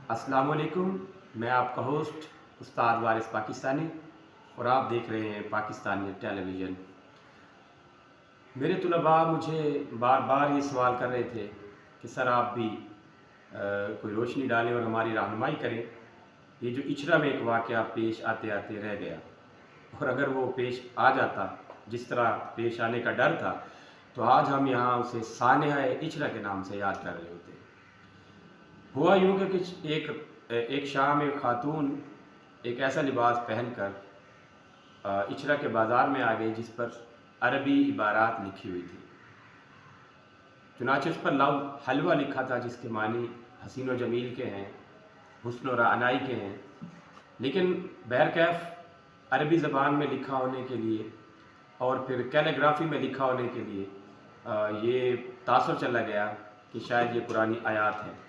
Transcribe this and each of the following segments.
अस्सलाम वालेकुम। मैं आपका होस्ट उस्ताद वारिस पाकिस्तानी और आप देख रहे हैं पाकिस्तानी टेलीविज़न। मेरे तलबा मुझे बार बार ये सवाल कर रहे थे कि सर आप भी कोई रोशनी डालें और हमारी रहनुमाई करें। ये जो इचरा में एक वाक़या पेश आते आते रह गया, और अगर वो पेश आ जाता जिस तरह पेश आने का डर था, तो आज हम यहाँ उसे सानेहा इचरा के नाम से याद कर रहे होते। हुआ यूँ कि एक शाम एक खातून एक ऐसा लिबास पहनकर इचरा के बाज़ार में आ गई जिस पर अरबी इबारात लिखी हुई थी। चुनांचे उस पर लव हलवा लिखा था, जिसके मानी हसीन व जमील के हैं, हुस्न व रानाई के हैं। लेकिन बहरकैफ अरबी ज़बान में लिखा होने के लिए और फिर कैलीग्राफी में लिखा होने के लिए ये तासुर चला गया कि शायद ये पुरानी आयात है।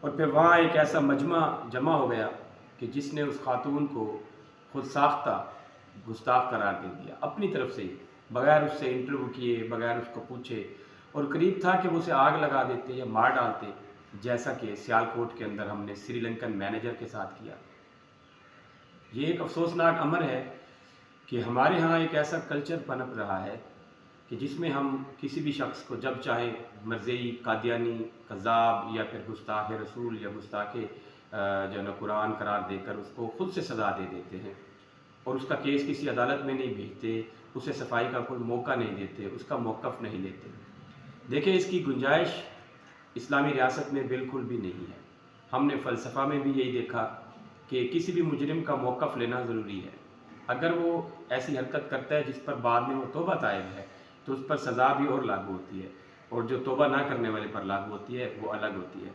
और फिर वहाँ एक ऐसा मजमा जमा हो गया कि जिसने उस खातून को खुद साख्ता गुस्ताख करार दे दिया अपनी तरफ से ही, बग़ैर उससे इंटरव्यू किए, बग़ैर उसको पूछे। और करीब था कि वो उसे आग लगा देते या मार डालते, जैसा कि सियालकोट के अंदर हमने श्रीलंकन मैनेजर के साथ किया। ये एक अफसोसनाक अमर है कि हमारे यहाँ एक ऐसा कल्चर पनप रहा है कि जिसमें हम किसी भी शख्स को जब चाहे मर्ज़ई, कादियानी, कज़ाब या फिर गुस्ताख़ रसूल या गुस्ताख़ जो न कुरान करार देकर उसको खुद से सज़ा दे देते हैं, और उसका केस किसी अदालत में नहीं भेजते, उसे सफाई का कोई मौका नहीं देते, उसका मौक़िफ़ नहीं लेते। देखिए, इसकी गुंजाइश इस्लामी रियासत में बिल्कुल भी नहीं है। हमने फ़लसफ़ा में भी यही देखा कि किसी भी मुजरिम का मौक़िफ़ लेना ज़रूरी है। अगर वो ऐसी हरकत करता है जिस पर बाद में वो तौबा ताइब है, तो उस पर सज़ा भी और लागू होती है, और जो तौबा ना करने वाले पर लागू होती है वो अलग होती है।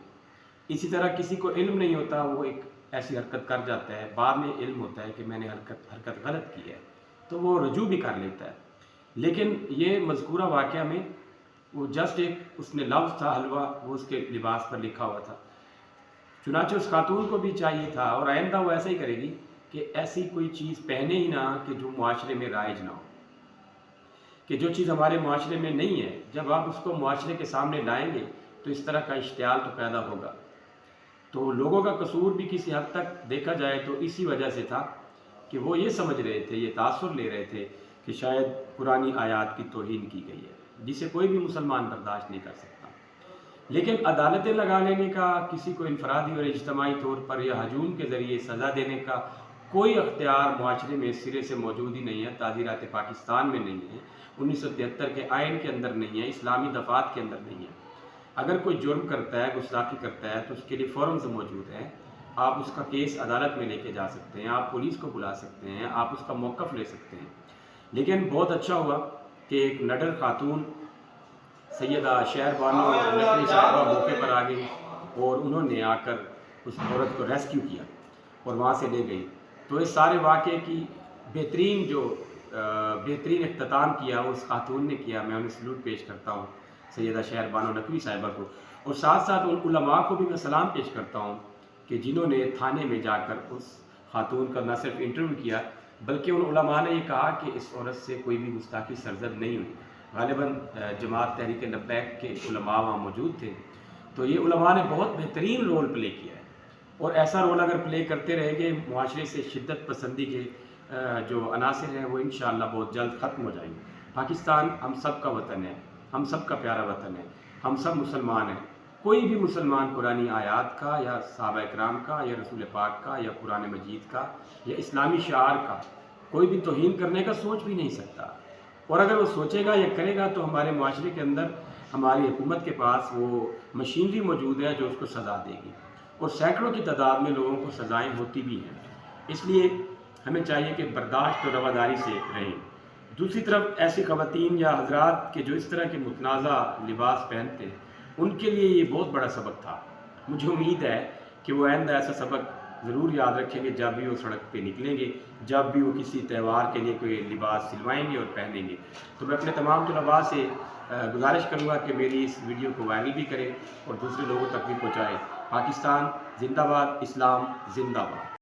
इसी तरह किसी को इल्म नहीं होता, वो एक ऐसी हरकत कर जाता है, बाद में इल्म होता है कि मैंने हरकत गलत की है, तो वो रजू भी कर लेता है। लेकिन ये मज़कूरा वाक़या में वो जस्ट एक उसने लफ्ज़ था हलवा, वो उसके लिबास पर लिखा हुआ था। चुनांचे उस खातून को भी चाहिए था, और आइंदा वो ऐसा ही करेगी कि ऐसी कोई चीज़ पहने ही ना कि जो मुआशरे में राइज ना हो, कि जो चीज़ हमारे मुआशरे में नहीं है, जब आप उसको मुआशरे के सामने लाएंगे तो इस तरह का इश्तियाल तो पैदा होगा। तो लोगों का कसूर भी किसी हद तक देखा जाए तो इसी वजह से था कि वो ये समझ रहे थे, ये तासुर ले रहे थे कि शायद पुरानी आयात की तौहीन की गई है, जिसे कोई भी मुसलमान बर्दाश्त नहीं कर सकता। लेकिन अदालतें लगा लेने का, किसी को इनफरादी और इज्तमाही तौर पर या हजूम के ज़रिए सज़ा देने का कोई अख्तियार मुआशरे में सिरे से मौजूद ही नहीं है। ताज़ीरात पाकिस्तान में नहीं है, 1973 के आइन के अंदर नहीं है, इस्लामी दफ़ात के अंदर नहीं है। अगर कोई जुर्म करता है, गुस्ताखी करता है, तो उसके लिए फ़ॉर्म्स मौजूद हैं। आप उसका केस अदालत में लेके जा सकते हैं, आप पुलिस को बुला सकते हैं, आप उसका मौक़िफ़ ले सकते हैं। लेकिन बहुत अच्छा हुआ कि एक नडर खातून सैयदा शहर बानो नकवी साहिबा मौके पर आ गई, और उन्होंने आकर उस औरत को रेस्क्यू किया और वहाँ से ले गई। तो इस सारे वाक़े की बेहतरीन इख्तिताम किया उस खातून ने किया। मैं उन्हें सलूट पेश करता हूँ, सैयदा शहर बानो नकवी साहिबा को, और साथ साथ उन उलमा को भी मैं सलाम पेश करता हूँ कि जिन्होंने थाने में जाकर उस खातून का न सिर्फ इंटरव्यू किया, बल्कि उन उलमा ने ये कहा कि इस औरत से कोई भी गुस्ताखी सरजद नहीं हुई। ग़ालिबन जमात तहरीक लब्बैक के उलमा वहाँ मौजूद थे। तो ये उलमा ने बहुत बेहतरीन रोल प्ले किया है, और ऐसा रोल अगर प्ले करते रहेंगे, मुआशरे से शिद्दत पसंदी के जो अनासिर हैं वो इंशाअल्लाह बहुत जल्द ख़त्म हो जाएंगे। पाकिस्तान हम सब का वतन है, हम सब का प्यारा वतन है, हम सब मुसलमान हैं। कोई भी मुसलमान पुरानी आयात का या सहाबा इकराम का या रसूल पाक का या कुरान मजीद का या इस्लामी शार का कोई भी तौहीन करने का सोच भी नहीं सकता। और अगर वो सोचेगा या करेगा तो हमारे मुआशरे के अंदर हमारी हुकूमत के पास वो मशीनरी मौजूद है जो उसको सज़ा देगी, और सैकड़ों की तादाद में लोगों को सज़ाएँ होती भी हैं। इसलिए हमें चाहिए कि बर्दाश्त और रवादारी से रहें। दूसरी तरफ ऐसी ख़वातीन या हज़रात के जो इस तरह के मुतनाज़ा लिबास पहनते हैं, उनके लिए ये बहुत बड़ा सबक था। मुझे उम्मीद है कि वो आइंदा ऐसा सबक ज़रूर याद रखेंगे जब भी वो सड़क पे निकलेंगे, जब भी वो किसी त्यौहार के लिए कोई लिबास सिलवाएंगे और पहनेंगे। तो मैं अपने तमाम तलबा से गुजारिश करूँगा कि मेरी इस वीडियो को वायरल भी करें और दूसरे लोगों तक भी पहुँचाएँ। पाकिस्तान जिंदाबाद, इस्लाम जिंदाबाद।